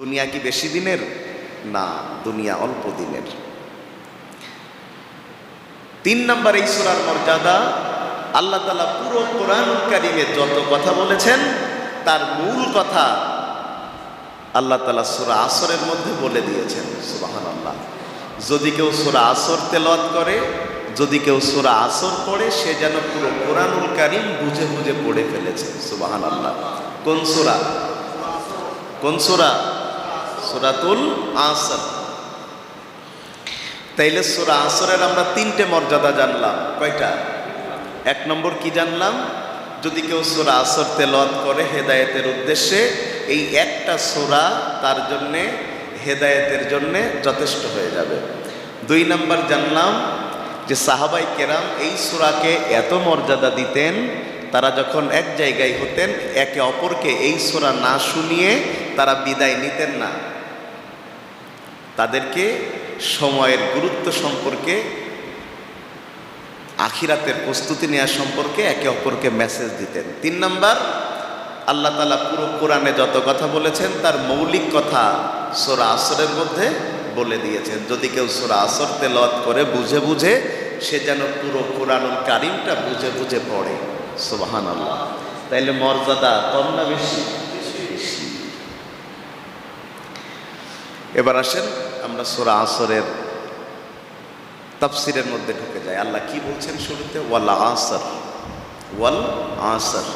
দুনিয়া কি বেশি দিনের? না, দুনিয়া অল্প দিনের। 3 নম্বর এই সূরার মর্যাদা, আল্লাহ তাআলা পুরো কোরআনুল কারীমে যত কথা বলেছেন তার মূল কথা আল্লাহ তাআলা সূরা আসরের মধ্যে বলে দিয়েছেন। সুবহানাল্লাহ। যদি কেউ সূরা আসর তেলাওয়াত করে, যদি কেউ সূরা আসর পড়ে, সে যেন পুরো কোরআনুল কারীম বুঝে বুঝে পড়ে ফেলেছে। সুবহানাল্লাহ। কোন সূরা? কোন সূরা? সূরাতুল আসর। তাইলে সূরা আসরের আমরা 3টে মর্যাদা জানলাম। কয়টা? 1 নম্বর কি জানলাম? যদি কেউ সূরা আসর তেলাওয়াত করে হেদায়েতের উদ্দেশ্যে, এই একটা সূরা তার জন্যে হেদায়েতের জন্যে যথেষ্ট হয়ে যাবে। 2 নম্বর জানলাম যে সাহাবাই কেরাম এই সূরাকে এত মর্যাদা দিতেন, তারা যখন এক জায়গায় হতেন একে অপরকে এই সূরা না শুনিয়ে তারা বিদায় নিতেন না। তাদেরকে সময়ের গুরুত্ব সম্পর্কে, আখিরাতের প্রস্তুতি নেওয়া সম্পর্কে একে অপরকে মেসেজ দিতেন। 3 নম্বর, আল্লাহ তাআলা পুরো কোরআনে যত কথা বলেছেন তার মৌলিক কথা সূরা আসরের মধ্যে বলে দিয়েছেন। যদি কেউ সূরা আসর তেলাওয়াত করে বুঝে বুঝে, সে যেন পুরো কোরআনুল কারীমটা বুঝে বুঝে পড়ে। সুবহানাল্লাহ। তাইলে মর্যাদা কম না বেশি? বেশি। এবার আসেন আমরা সূরা আসরের তাফসীরের মধ্যে ঢুকে যাই। আল্লাহ কি বলছেন শুরুতে? ওয়াল আসর, ওয়াল আসর।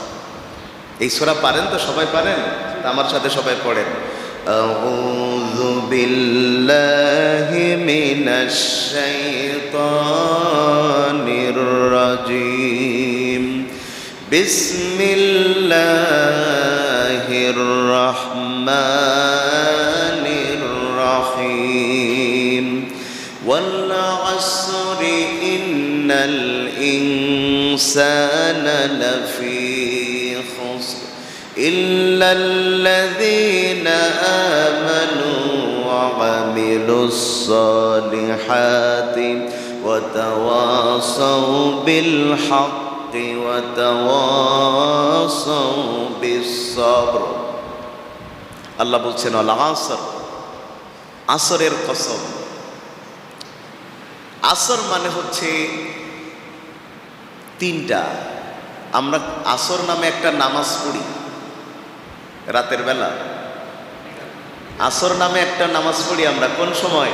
এই সূরা পারেন তো? সবাই পারেন? তা আমার সাথে সবাই পড়েন। আউযু বিল্লাহি মিনাশ শাইতানির রাজীম। বিসমিল্লাহির রাহমানির রাহিম। ওয়াল আসরি ইন্নাল ইনসানা লাফি إلا الذين آمنوا وعملوا الصالحات وتواصوا بالحق وتواصوا بالصبر। আল্লাহ বলছেন আল আসর, আসরের কসম। আসর মানে হচ্ছে 3টা। আমরা আসর নামে একটা নামাজ পড়ি রাতের বেলা। আসর নামে একটা নামাজ পড়ি আমরা কোন সময়?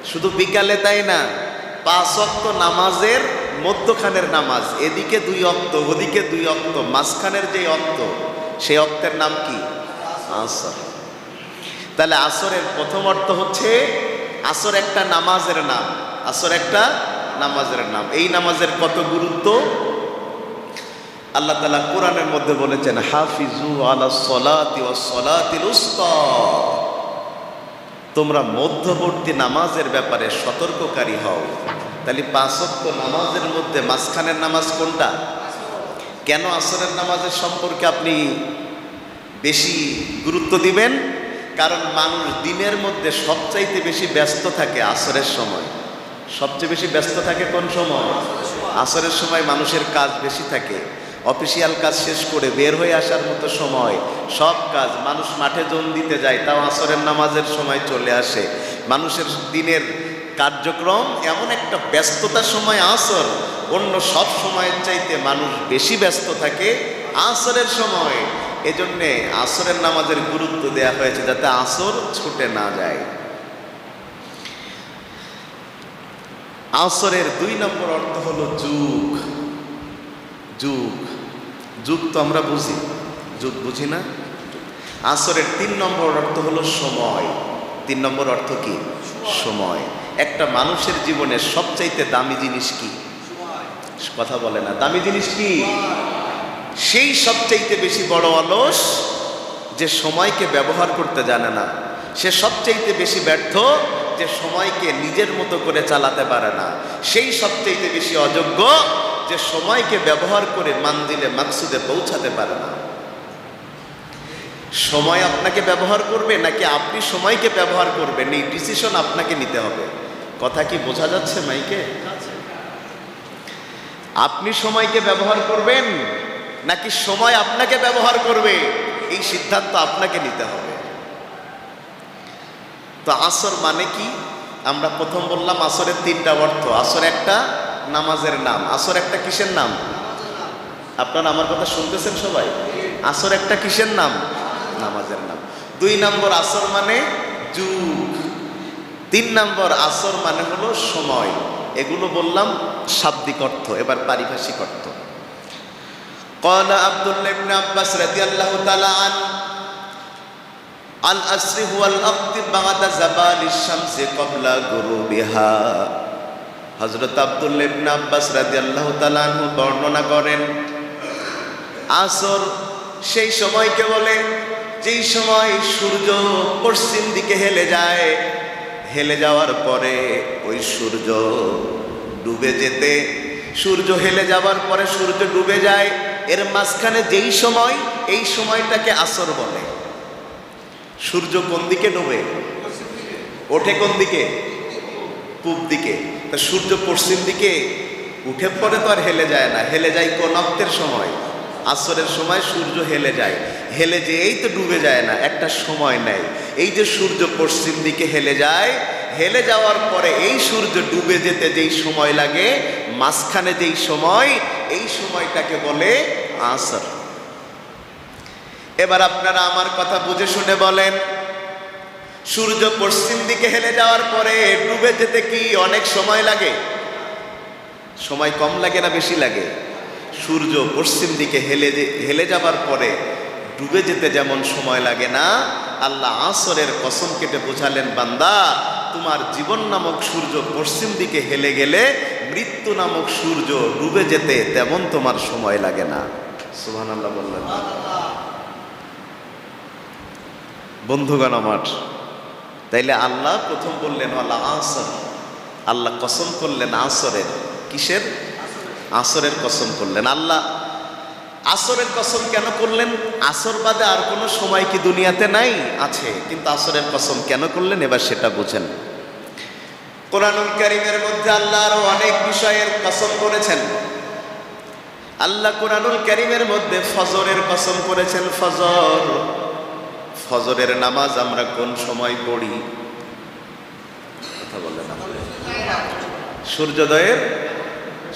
শুধু বিকালে, তাই না? 5 ওয়াক্ত নামাজের মধ্যখানের নামাজ। এদিকে 2 ওয়াক্ত, ওদিকে 2 ওয়াক্ত, মাঝখানের যে ওয়াক্ত, সেই ওয়াক্তের নাম কি? আসর। তাহলে আসরের প্রথম অর্থ হচ্ছে আসর একটা নামাজের নাম। আসর একটা নামাজের নাম। এই নামাজের কত গুরুত্ব আল্লাহ তাআলা কোরআনের মধ্যে বলেছেন, হাফিজু আলাস সলাতি ওয়াস সলাতিল উসতা। তোমরা মধ্যবর্তী নামাজের ব্যাপারে সতর্ককারী হও। তাহলে 5 ওয়াক্ত নামাজের মধ্যে মাঝখানের নামাজ কোনটা? কেন আসরের নামাজের সম্পর্কে আপনি বেশি গুরুত্ব দিবেন? কারণ মানুষ দিনের মধ্যে সবচাইতে বেশি ব্যস্ত থাকে আসরের সময়। সবচেয়ে বেশি ব্যস্ত থাকে কোন সময়? আসরের সময় মানুষের কাজ বেশি থাকে। অফিসিয়াল কাজ শেষ করে বের হয়ে আসার মতো সময়, সব কাজ, মানুষ মাঠে জন দিতে যায়, তাও আসরের নামাজের সময় চলে আসে। মানুষের দিনের কার্যক্রম এমন একটা ব্যস্ততার সময় আসর, অন্য সব সময়ের চাইতে মানুষ বেশি ব্যস্ত থাকে আসরের সময়। এজন্যে আসরের নামাজের গুরুত্ব দেয়া হয়েছে যাতে আসর ছুটে না যায়। আসরের 2 নম্বর অর্থ হলো যুগ। যুগ, যুগ তো আমরা বুঝি, যুগ বুঝি না? আসরের 3 নম্বর অর্থ হলো সময়। 3 নম্বর অর্থ কি? সময়। একটা মানুষের জীবনের সবচাইতে দামি জিনিস কি? কথা বলে না। দামি জিনিস কি? সেই সবচাইতে বেশি বড় অলস যে সময়কে ব্যবহার করতে জানে না। সে সবচাইতে বেশি ব্যর্থ যে সময়কে নিজের মতো করে চালাতে পারে না। সেই সবচাইতে বেশি অযোগ্য যে সময়কে ব্যবহার করে মানজিলে মাকসুদে পৌঁছাতে পারে না। সময় আপনাকে ব্যবহার করবে নাকি আপনি সময়কে ব্যবহার করবেন, এই ডিসিশন আপনাকে নিতে হবে। কথা কি বোঝা যাচ্ছে মাইকে? আপনি সময়কে ব্যবহার করবেন নাকি সময় আপনাকে ব্যবহার করবে, এই সিদ্ধান্ত আপনাকে নিতে হবে। তো আসর মানে কি? আমরা প্রথম বললাম আসরের তিনটা অর্থ। আসর একটা নামাজের নাম। আসর একটা কিসের নাম? আপনারা আমার কথা শুনতেছেন সবাই? আসর একটা কিসের নাম? নামাজের নাম। 2 নম্বর আসর মানে যুগ। 3 নম্বর আসর মানে হলো সময়। এগুলো বললাম শাব্দিক অর্থ, এবার পারিভাষিক অর্থ। قال عبد الله بن عباس رضي الله تعالى عنه العصر هو الوقت بعد زوال الشمس قبل غروبها। হযরত আব্দুল্লাহ ইবনে আব্বাস রাদিয়াল্লাহু তাআলা আনহু বর্ণনা করেন, আসর সেই সময়কে বলে যেই সময় সূর্য পশ্চিম দিকে হেলে যায়, হেলে যাওয়ার পরে ওই সূর্য ডুবে যেতে, সূর্য হেলে যাওয়ার পরে সূর্য ডুবে যায়, এর মাঝখানে যেই সময়, এই সময়টাকে আসর বলে। সূর্য কোন দিকে ডুবে? ওঠে কোন দিকে? পূব দিকে। তা সূর্য পশ্চিম দিকে উঠে পড়ে তো আর হেলে যায় না, হেলে যায় কোন অক্তের সময়? আসরের সময় সূর্য হেলে যায়, হেলে যেয়েই তো ডুবে যায় না, একটা সময় নেয়। এই যে সূর্য পশ্চিম দিকে হেলে যায়, হেলে যাওয়ার পরে এই সূর্য ডুবে যেতে যেই সময় লাগে, মাঝখানে যেই সময়, এই সময়টাকে বলে আসর। এবার আপনারা আমার কথা বুঝে শুনে বলেন, সূর্য পশ্চিম দিকে হেলে যাওয়ার পরে ডুবে যেতে কি অনেক সময় লাগে? সময় কম লাগে না বেশি লাগে? সূর্য পশ্চিম দিকে হেলে যাবার পরে ডুবে যেতে যেমন সময় লাগে না, আল্লাহ আসরের কসম কেটে বোঝালেন, বান্দা তোমার জীবন নামক সূর্য পশ্চিম দিকে হেলে গেলে মৃত্যু নামক সূর্য ডুবে যেতে তেমন তোমার সময় লাগে না। সুবহানাল্লাহ বললেন। বন্ধুগণ আমার, তাইলে আল্লাহ প্রথম বললেন আল্লাহ আসর, আল্লাহ কসম করলেন আসরের। কিসের? আসরের কসম করলেন। আল্লাহ আসরের কসম কেন করলেন? আসর বাদে আর কোনো সময় কি দুনিয়াতে নাই? আছে, কিন্তু আসরের কসম কেন করলেন এবার সেটা বুঝেন। কোরআনুল কারীমের মধ্যে আল্লাহ আরো অনেক বিষয়ের কসম করেছেন। আল্লাহ কোরআনুল কারীমের মধ্যে ফজরের কসম করেছেন। ফজর, ফজরের নামাজ আমরা কোন সময় পড়ি? কথা বলেন।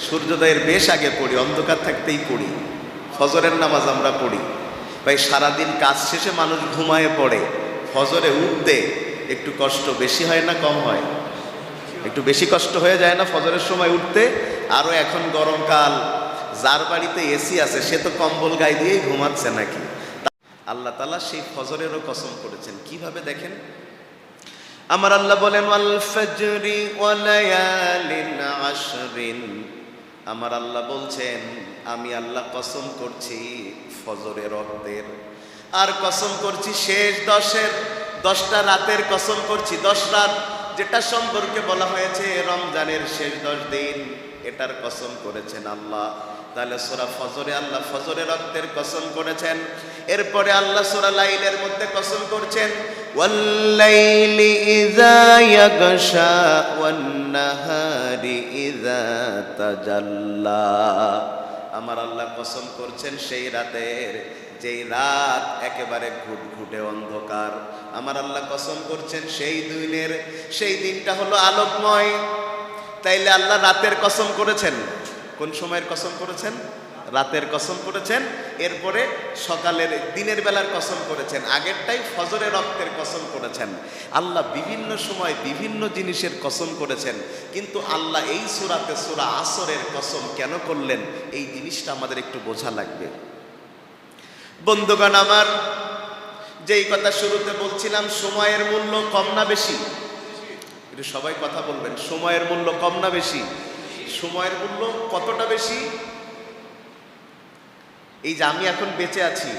সূর্যোদয়ের বেশ আগে পড়ি, অন্ধকার থাকতেই পড়ি। ফজরের নামাজ আমরা পড়ি। ভাই সারাদিন কাজ শেষে মানুষ ঘুমায়ে পড়ে, ফজরে উঠতে একটু কষ্ট বেশি হয় না কম হয়? একটু বেশি কষ্ট হয়ে যায় না ফজরের সময় উঠতে? আরও এখন গরমকাল, যার বাড়িতে এসি আছে সে তো কম্বল গায়ে দিয়েই ঘুমাচ্ছে নাকি? আল্লাহ তাআলা সেই ফজরেরও কসম করেছেন। কিভাবে দেখেন, আমার আল্লাহ বলেন ওয়াল ফাজরি ওয়া লায়ালিন আশরিন। আমার আল্লাহ বলছেন আমি আল্লাহ কসম করছি ফজরের অর্থের, আর কসম করছি শেষ 10টা রাতের কসম করছি। 10 রাত যেটা সম্পর্কে বলা হয়েছে রমজানের শেষ 10 দিন, এটার কসম করেছেন আল্লাহ। তাহলে সূরা ফজরে আল্লাহ ফজরের রক্তের কসম করেছেন। এরপরে আল্লাহ সূরা লাইলের মধ্যে কসম করছেন ওয়াল লাইলি ইযা ইয়াগশা ওয়ান নাহারি ইযা তাজাল্লা। আমার আল্লাহ কসম করছেন সেই রাতের যেই রাত একেবারে ঘুটঘুটে অন্ধকার। আমার আল্লাহ কসম করছেন সেই দিনটা হলো আলোকময়। তাইলে আল্লাহ রাতের কসম করেছেন। কোন সময়ের কসম করেছেন? রাতের কসম করেছেন। এরপরে দিনের বেলার কসম করেছেন। আগেরটাই ফজরের রক্তের কসম করেছেন। আল্লাহ বিভিন্ন সময় বিভিন্ন জিনিসের কসম করেছেন, কিন্তু আল্লাহ এই সূরাতে সূরা আসরের কসম কেন করলেন এই জিনিসটা আমাদের একটু বোঝা লাগবে। বন্ধুগণ আমার, যেই কথা শুরুতে বলছিলাম, সময়ের মূল্য কম না বেশি? একটু সবাই কথা বলবেন, সময়ের মূল্য কম না বেশি? সময়ের মূল্য কতটা বেশি? এই যে আমি এখন বেঁচে আছি,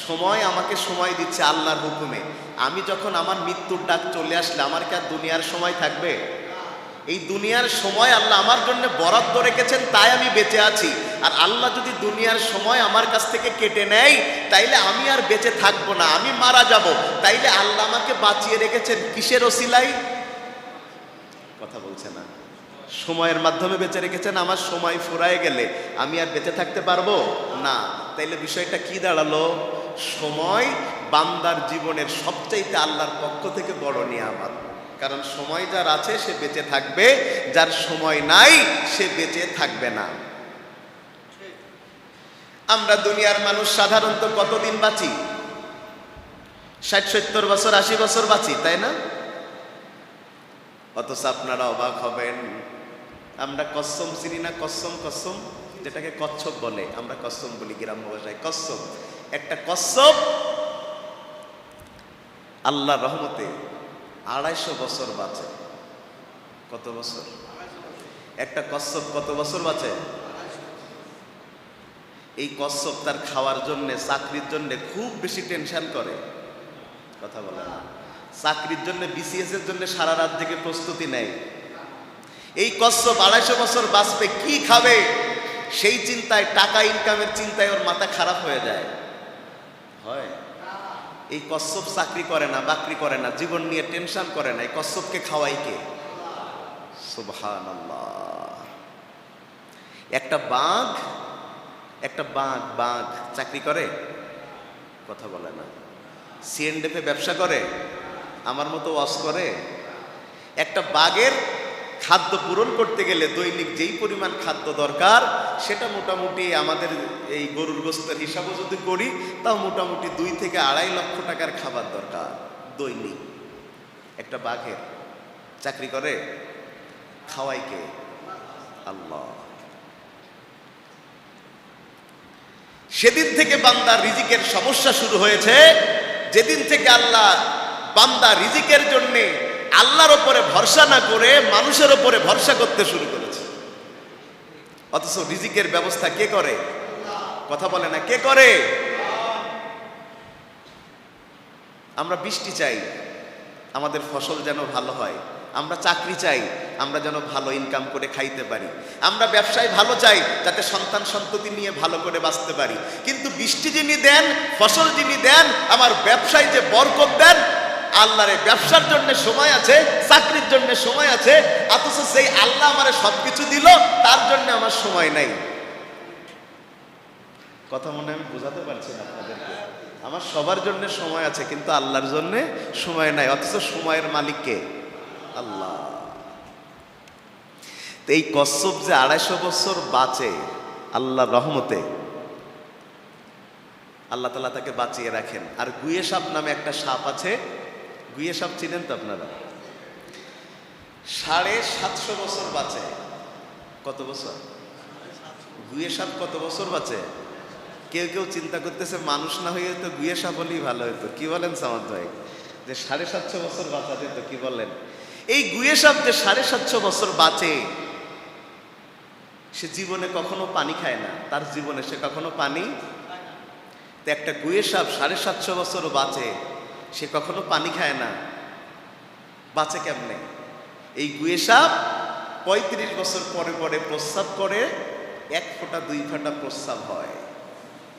সময় আমাকে সময় দিচ্ছে আল্লাহর হুকুমে। আমি যখন আমার মৃত্যুর ডাক চলে আসলে আমার কি আর দুনিয়ার সময় থাকবে? এই দুনিয়ার সময় আল্লাহ আমার জন্য বরাদ্দ রেখেছেন, তাই আমি বেঁচে আছি। আর আল্লাহ যদি দুনিয়ার সময় আমার কাছ থেকে কেটে নেয়, তাইলে আমি আর বেঁচে থাকবো না, আমি মারা যাব। তাইলে আল্লাহ আমাকে বাঁচিয়ে রেখেছেন কিসের ওসিলাই? কথা বলছে না। সময়ের মাধ্যমে বেঁচে রেখেছেন। আমার সময় ফুরায় গেলে আমি আর বেঁচে থাকতে পারবো না। তাইলে বিষয়টা কি দাঁড়ালো? সময় বান্দার জীবনের সবচাইতে আল্লাহর পক্ষ থেকে বড় নিয়ামত। কারণ সময় যার আছে সে বেঁচে থাকবে, যার সময় নাই সে বেঁচে থাকবে না। আমরা দুনিয়ার মানুষ সাধারণত কতদিন বাঁচি? 60-70 বছর, 80 বছর বাঁচি, তাই না? অথচ আপনারা অবাক হবেন, আমরা কচ্ছপ চিনি না? কচ্ছপ, যেটাকে কচ্ছপ বলে, আমরা কচ্ছপ বলি গ্রাম্য ভাষায়। কচ্ছপ, একটা কচ্ছপ আল্লাহর রহমতে 250 বছর বাঁচে। কত বছর? একটা কচ্ছপ কত বছর বাঁচে? এই কচ্ছপ তার খাওয়ার জন্য, চাকরির জন্য খুব বেশি টেনশন করে। কথা বলে না? চাকরির জন্য, বিসিএস এর জন্য সারা রাত জেগে প্রস্তুতি নেয়। এই কচ্ছপ 250 বছর বাঁচবে, কি খাবে সেই চিন্তায়, টাকা ইনকামের চিন্তায় ওর মাথা খারাপ হয়ে যায়। হয়? এই কচ্ছপ চাকরি করে না, বাকরি করে না, জীবন নিয়ে টেনশন করে না। এই কচ্ছপকে খাওয়াই কে? সুবহানাল্লাহ। একটা বাঘ চাকরি করে? কথা বলে না। সিএনডেফে ব্যবসা করে? আমার মতো ওয়াজ করে? একটা বাঘের খাদ্য পূরণ করতে গেলে দৈনিক যেই পরিমাণ খাদ্য দরকার, সেটা মোটামুটি আমাদের এই গরুর গোস্তের হিসাবও যদি করি, তাও মোটামুটি 2 থেকে 2.5 লক্ষ টাকার খাবার দরকার দৈনিক। একটা বাঘের চাকরি করে? খাওয়াই কে? আল্লাহ। সেদিন থেকে বান্দার রিজিকের সমস্যা শুরু হয়েছে, যেদিন থেকে আল্লাহ বান্দা রিজিকের জন্য আল্লাহর উপরে ভরসা না করে মানুষের উপরে ভরসা করতে শুরু করেছে। অথচ রিজিকের ব্যবস্থা কে করে? কথা বলে না, কে করে? আমরা বৃষ্টি চাই আমাদের ফসল যেন ভালো হয়, আমরা চাকরি চাই আমরা যেন ভালো ইনকাম করে খাইতে পারি, আমরা ব্যবসায় ভালো চাই যাতে সন্তান সন্ততি নিয়ে ভালো করে বাঁচতে পারি। কিন্তু বৃষ্টি যিনি দেন, ফসল যিনি দেন, আমার ব্যবসায় যে বরকত দেন, আল্লাহরে ব্যবসার জন্য সময় আছে, চাকরির জন্য সময় আছে, অথচ সেই আল্লাহ আমারে সবকিছু দিল, তার জন্য আমার সময় নাই। কথা মনে আমি বোঝাতে পারছি না আপনাদেরকে? আমার সবার জন্য সময় আছে, কিন্তু আল্লাহর জন্য সময় নাই। অথচ সময়ের মালিক কে? আল্লাহ। তো এই কচ্ছপ যে 250 বছর বাঁচে আল্লাহর রহমতে, আল্লাহ তাআলা তাকে বাঁচিয়ে রাখেন। আর গুয়ে সাপ নামে একটা সাপ আছে, গুয়ে সাপ চিনেন তো আপনারা? 750 বছর বাঁচে। কত বছর? গুয়ে সাপ কত বছর বাঁচে? কেউ কেউ চিন্তা করতেছে মানুষ না হয়ে তো গুয়ে সাপ হলেই ভালো হতো। কি বলেন সামাদ ভাই? যে 750 বছর বাঁচা যেত, কি বলেন? এই গুয়ে সাপ যে 750 বছর বাঁচে, সে জীবনে কখনো পানি খায় না, তার জীবনে সে কখনো পানি। তো একটা গুয়ে সাপ 750 বছর বাঁচে, সে কখনো পানি খায় না, বাঁচে কেমনে? এই গুয়ে সাপ 35 বছর পরে পরে প্রস্রাব করে, 1 ফোঁটা 2 ফোঁটা প্রস্রাব হয়।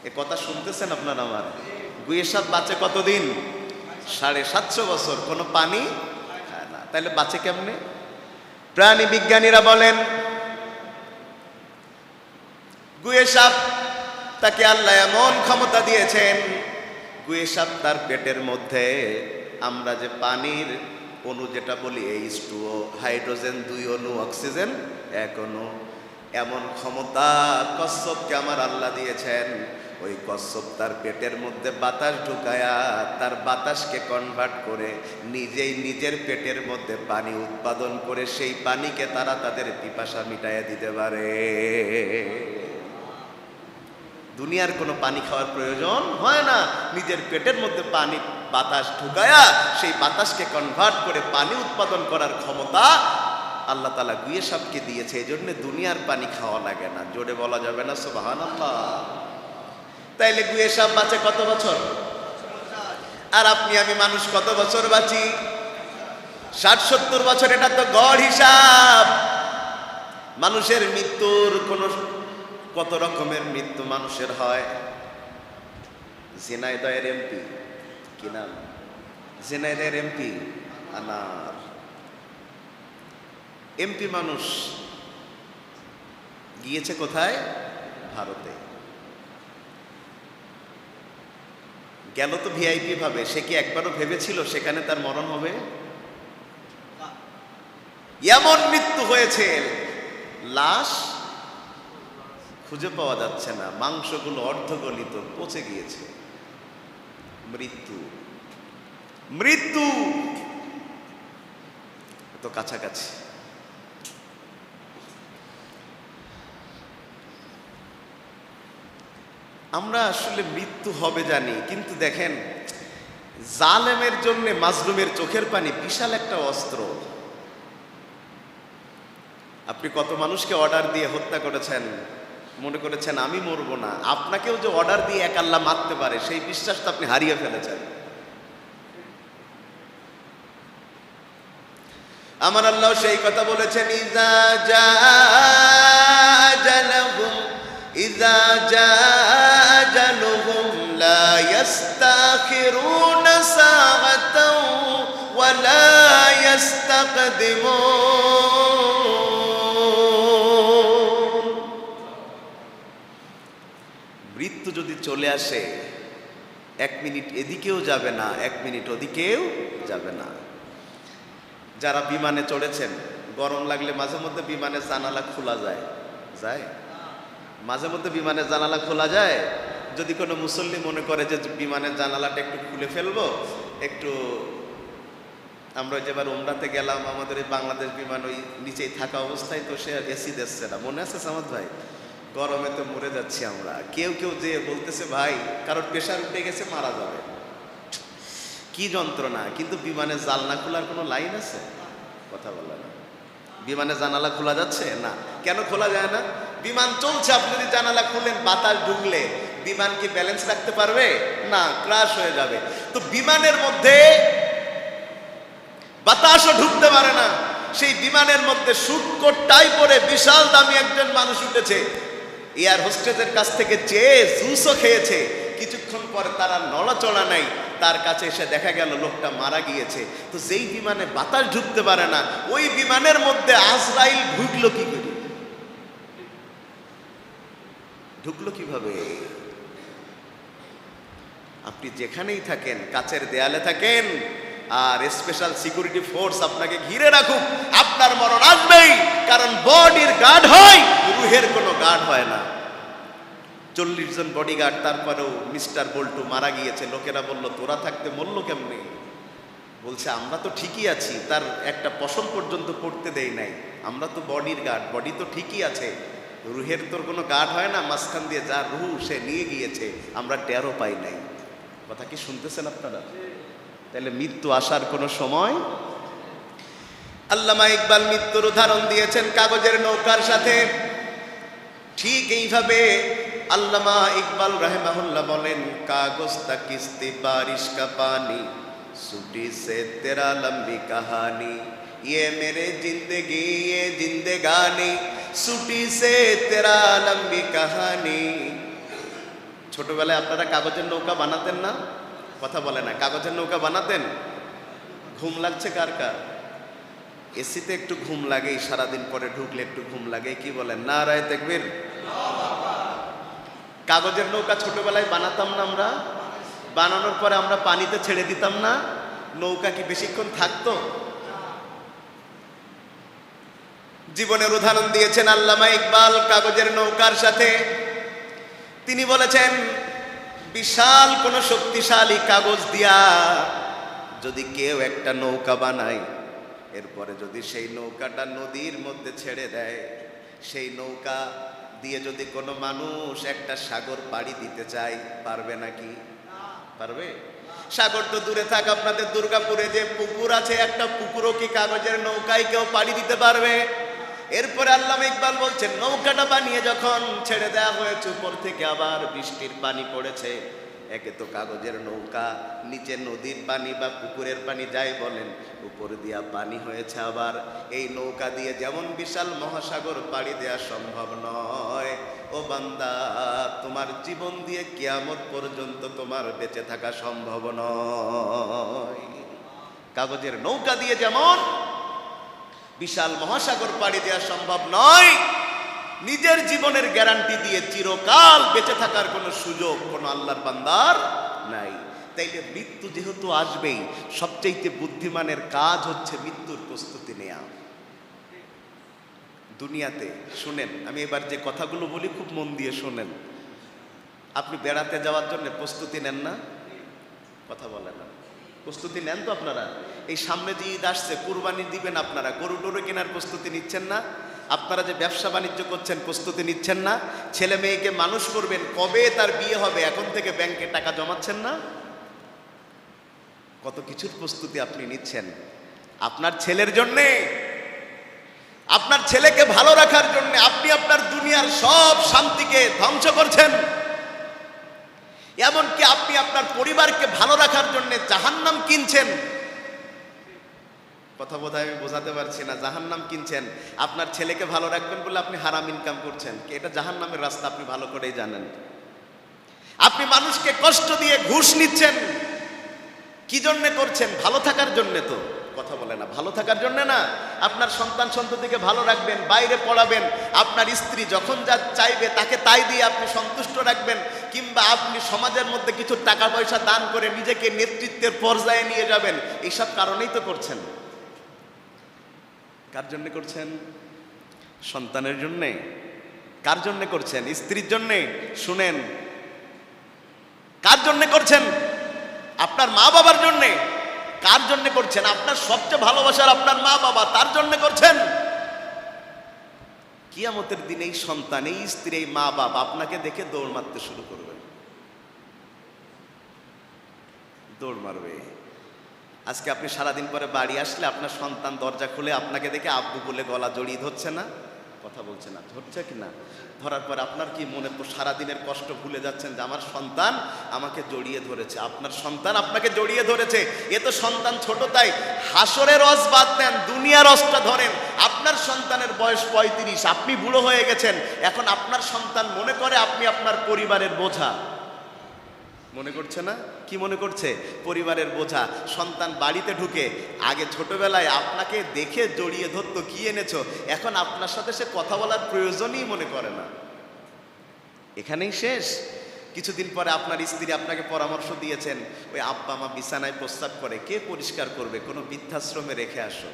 এ কথা শুনতেছেন আপনারা আমার? গুয়ে সাপ বাঁচে কতদিন? 750 বছর, কোনো পানি খায় না। তাহলে বাঁচে কেমনে? প্রাণী বিজ্ঞানীরা বলেন গুয়ে সাপ তাকে আল্লাহ এমন ক্ষমতা দিয়েছেন, গুয়ে সাপ তার পেটের মধ্যে আমরা যে পানির অণু যেটা বলি H2O, হাইড্রোজেন 2 অণু, অক্সিজেন 1 অণু, এমন ক্ষমতা কচ্ছপকে আমার আল্লাহ দিয়েছেন। ওই কচ্ছপ তার পেটের মধ্যে বাতাস ঢুকায়া তার বাতাসকে কনভার্ট করে নিজেই নিজের পেটের মধ্যে পানি উৎপাদন করে সেই পানিকে তারা তাদের পিপাসা মিটাইয়া দিতে পারে। দুনিয়ার কোনো পানি খাওয়ার প্রয়োজন হয় না, নিজের পেটের মধ্যে পানি বাতাস ঢুকায়া সেই বাতাসকে কনভার্ট করে পানি উৎপাদন করার ক্ষমতা আল্লাহ তাআলা গুয়ে সাপকে দিয়েছে। এই জন্য দুনিয়ার পানি খাওয়া লাগে না। জোরে বলা যাবে না সুবহানাল্লাহ? তাইলে গুয়ে সাপ বাঁচে কত বছর? আর আপনি আমি মানুষ কত বছর বাঁচি? 60-70 বছর। এটা তো গড় হিসাব। মানুষের মৃত্যুর কত রকমের মৃত্যু মানুষের হয়। ঝিনাইদহের এমপি, কি নাম? ঝিনাইদহের এমপি আনার এমপি মানুষ গিয়েছে কোথায়? ভারতে। গেল তো ভিআইপি ভাবে। সে কি একবারও ভেবেছিল সেখানে তার মরণ হবে? এমন মৃত্যু হয়েছে, লাশ খুঁজে পাওয়া যাচ্ছে না, মাংসগুলো অর্ধগলিত, পচে গিয়েছে। মৃত্যু, মৃত্যু তো কাছাকাছি। আমরা আসলে মৃত্যু হবে জানি, কিন্তু দেখেন জালেমের জন্য মাজলুমের চোখের পানি বিশাল একটা অস্ত্র। আপনি কত মানুষকে অর্ডার দিয়ে হত্যা করেছেন, মনে করেছেন আমি মরবো না, আপনাকেও যে অর্ডার দিয়ে এক আল্লাহ মারতে পারে সেই বিশ্বাসটা আপনি হারিয়ে ফেলেছেন। আমার আল্লাহ সেই কথা বলেছেন, ইযা জাআ আজালুহুম, ইযা জাআ আজালুহুম লা ইস্তাখিরুনা সাআতাও ওয়া লা ইস্তাকদিমুন। মৃত্যু যদি চলে আসে, 1 মিনিট এদিকেও যাবে না, 1 মিনিট ওদিকেও যাবে না। যারা বিমানে চড়েছেন, গরম লাগলে মাঝে মধ্যে বিমানের জানালা খোলা যায়, যায় মাঝে মধ্যে বিমানের জানালা খোলা যায়। যদি কোনো মুসল্লি মনে করে যে বিমানের জানালাটা একটু খুলে ফেলবো, একটু, আমরা যেবার উমরাতে গেলাম, আমাদের এই বাংলাদেশ বিমান ওই নিচেই থাকা অবস্থায়, তো সে এসি দিচ্ছে না, মনে আছে সামাদ ভাই? গরমে তো মরে যাচ্ছি আমরা। কেউ কেউ যে বলতেছে ভাই কারোর প্রেশার উঠে গেছে, মারা যাবে, কি যন্ত্রণা। কিন্তু বিমানের জানলা খোলার কোনো লাইন আছে? কথা বলে না। বিমানের জানালা খোলা যাচ্ছে না, কেন খোলা যায় না? বিমান চলছে, আপনি যদি জানালা খুলেন, বাতাস ঢুকলে বিমান কি ব্যালেন্স রাখতে পারবে? না, ক্রাশ হয়ে যাবে। তো বিমানের মধ্যে বাতাসও ঢুকতে পারে না, সেই বিমানের মধ্যে স্যুট কোটটাই পরে বিশাল দামি একজন মানুষ উঠেছে, এয়ার হোস্টেসের কাছ থেকে চেয়ে জুসও খেয়েছে। কিছুক্ষণ পরে তারা নড়াচড়া নাই, তার কাছে এসে দেখা গেল লোকটা মারা গিয়েছে। তো যেই বিমানে বাতাস ঢুকতে পারে না, ওই বিমানের মধ্যে আজরাইল ঢুকলো কি করে? ঢুকলো কিভাবে? আপনি যেখানেই থাকেন, কাচের দেয়ালে থাকেন আর স্পেশাল সিকিউরিটি ফোর্স আপনাকে ঘিরে রাখুক, আপনার মরণ আসবেই। কারণ বডির গার্ড হয়, রুহের কোনো গার্ড হয় না। 40 জন বডিগার্ড, তারপরেও মিস্টার বল্টু মারা গিয়েছে। লোকেরা বলল তোরা থাকতে মরল কেমনে? বলছে আমরা তো ঠিকই আছি, তার একটা পশম পর্যন্ত পড়তে দেই নাই, আমরা তো বডির গার্ড, বডি তো ঠিকই আছে, রুহের তোর কোনো গার্ড হয় না, মাঝখান দিয়ে যার রুহ সে নিয়ে গিয়েছে, আমরা টেরও পাই নাই। কথা কি শুনতেছেন আপনারা? তাহলে মৃত্যু আসার কোনো সময়। আল্লামা ইকবাল মৃত্যুর উদাহরণ দিয়েছেন কাগজের নৌকার সাথে। ঠিক এইভাবে আল্লামা ইকবাল রাহিমাহুল্লাহ বলেন, কাগজ তা কিস্তি বারিশ কা পানি, ছুটি সে তেরা লম্বি কাহানি, ये मेरे जिंदगी ये जिंदगानी, ছুটি সে তেরা লম্বি কাহানি। ছোটবেলায় আপনারা কাগজের নৌকা বানাতেন না? কথা বলে না, কাগজের নৌকা বানাতেন? ঘুম লাগছে কার কার? এসিতে একটু ঘুম লাগে, সারাদিন পরে ঢুকলে একটু ঘুম লাগে, কি বলেন? নারায়ে তাকবীর। কাগজের নৌকা ছোটবেলায় বানাতাম না আমরা? বানানোর পরে আমরা পানিতে ছেড়ে দিতাম না, নৌকা কি বেশিক্ষণ থাকতো? জীবনের উদাহরণ দিয়েছেন আল্লামা ইকবাল কাগজের নৌকার সাথে। তিনি বলেছেন, বিশাল কোন শক্তিশালী কাগজ দিয়া যদি কেউ একটা নৌকা বানায়, এরপরে যদি সেই নৌকাটা নদীর মধ্যে ছেড়ে দেয়, সেই নৌকা দিয়ে যদি কোনো মানুষ একটা সাগর পাড়ি দিতে চায়, পারবে নাকি? পারবে? সাগর তো দূরে থাক, আপনাদের দুর্গাপুরে যে পুকুর আছে, একটা পুকুরও কি কাগজের নৌকায় কেউ পাড়ি দিতে পারবে? এরপরে আল্লামা ইকবাল বলছেন, নৌকাটা বানিয়ে যখন ছেড়ে দেওয়া হয়েছে, উপর থেকে আবার বৃষ্টির পানি পড়েছে, একে তো কাগজের নৌকা, নিচে নদীর পানি বা পুকুরের পানি যাই বলেন, উপর দিয়া পানি হয়েছে, আবার এই নৌকা দিয়ে যেমন বিশাল মহাসাগর পাড়ি দেওয়া সম্ভব নয়, ও বান্দা তোমার জীবন দিয়ে কিয়ামত পর্যন্ত তোমার বেঁচে থাকা সম্ভব নয়। কাগজের নৌকা দিয়ে যেমন বিশাল মহাসাগর পাড়ি দেওয়া সম্ভব নয়, নিজের জীবনের গ্যারান্টি দিয়ে চিরকাল বেঁচে থাকার কোনো সুযোগ কোনো আল্লাহর বান্দার নাই। তাইলে মৃত্যু যেহেতু আসবেই, সবচেয়ে বুদ্ধিমানের কাজ হচ্ছে মৃত্যুর প্রস্তুতি নেওয়া। দুনিয়াতে শুনেন, আমি এবার যে কথাগুলো বলি খুব মন দিয়ে শোনেন। আপনি বেড়াতে যাওয়ার জন্য প্রস্তুতি নেন না? কথা বলে না, প্রস্তুতি নেন তো আপনারা? এই সামনে যে ঈদ আসছে, কুরবানি দিবেন, আপনারা গরু টরু কেনার প্রস্তুতি নিচ্ছেন না? আপনারা যে ব্যবসা বাণিজ্য করছেন প্রস্তুতি নিচ্ছেন না? ছেলে মেয়েকে মানুষ করবেন, কবে তার বিয়ে হবে এখন থেকে ব্যাংকে টাকা জমাচ্ছেন না? কত কিছুর প্রস্তুতি আপনি নিচ্ছেন আপনার ছেলের জন্যে, আপনার ছেলেকে ভালো রাখার জন্য। আপনি আপনার দুনিয়ার সব শান্তিকে ধ্বংস করছেন। এমনকি আপনি আপনার পরিবারকে ভালো রাখার জন্য জাহান্নাম কিনছেন। কথা বোধহয় আমি বোঝাতে পারছি না। জাহান্নাম কিনছেন আপনার ছেলেকে ভালো রাখবেন বলে, আপনি হারাম ইনকাম করছেন। এটা জাহান্নামের রাস্তা, আপনি ভালো করেই জানেন। আপনি মানুষকে কষ্ট দিয়ে ঘুষ নিচ্ছেন। কি জন্যে করছেন? ভালো থাকার জন্যে তো। কথা বলে না, ভালো থাকার জন্য না। আপনার সন্তান সন্ততিকে ভালো রাখবেন, বাইরে পড়াবেন, আপনার স্ত্রী যখন যা চাইবে তাকে তাই দিয়ে আপনি সন্তুষ্ট রাখবেন, কিংবা আপনি সমাজের মধ্যে কিছু টাকা পয়সা দান করে নিজেকে নেতৃত্বের পর্যায়ে নিয়ে যাবেন। এইসব কারণেই তো করছেন। কার জন্য করছেন? সন্তানের জন্যে। কার জন্য করছেন? স্ত্রীর জন্যে। শুনেন, কার জন্য করছেন? আপনার মা বাবার জন্যে। কার জন্য করছেন? আপনার সবচেয়ে ভালোবাসার আপনার মা বাবা, তার জন্য করছেন। কিয়ামতের দিন এই সন্তান, এই স্ত্রী, এই মা বাবা আপনাকে দেখে দৌড় মারতে শুরু করবে। দৌড় মারবে। আজকে আপনি সারাদিন পরে বাড়ি আসলে আপনার সন্তান দরজা খুলে আপনাকে দেখে আব্বু বলে গলা জড়িয়ে ধরছে না? কথা বলছে না, ধরছে কি না? ধরার পর আপনার কি মনে, সারাদিনের কষ্ট ভুলে যাচ্ছেন যে আমার সন্তান আমাকে জড়িয়ে ধরেছে। আপনার সন্তান আপনাকে জড়িয়ে ধরেছে। এ তো সন্তান ছোট, তাই হাসরের রস বাদ দেন, দুনিয়ার রসটা ধরেন। আপনার সন্তানের বয়স 35, আপনি বুড়ো হয়ে গেছেন। এখন আপনার সন্তান মনে করে আপনি আপনার পরিবারের বোঝা। মনে করছে না? কি মনে করছে? পরিবারের বোঝা। সন্তান বাড়িতে ঢুকে আগে ছোটবেলায় আপনাকে দেখে জড়িয়ে ধরতো, কি এনেছো, এখন আপনার সাথে সে কথা বলার প্রয়োজনই মনে করে না। এখানেই শেষ? কিছুদিন পরে আপনার স্ত্রী আপনাকে পরামর্শ দিয়েছেন, ওই আব্বা মা বিছানায় প্রস্রাব করে, কে পরিষ্কার করবে? কোনো বৃদ্ধাশ্রমে রেখে আসো।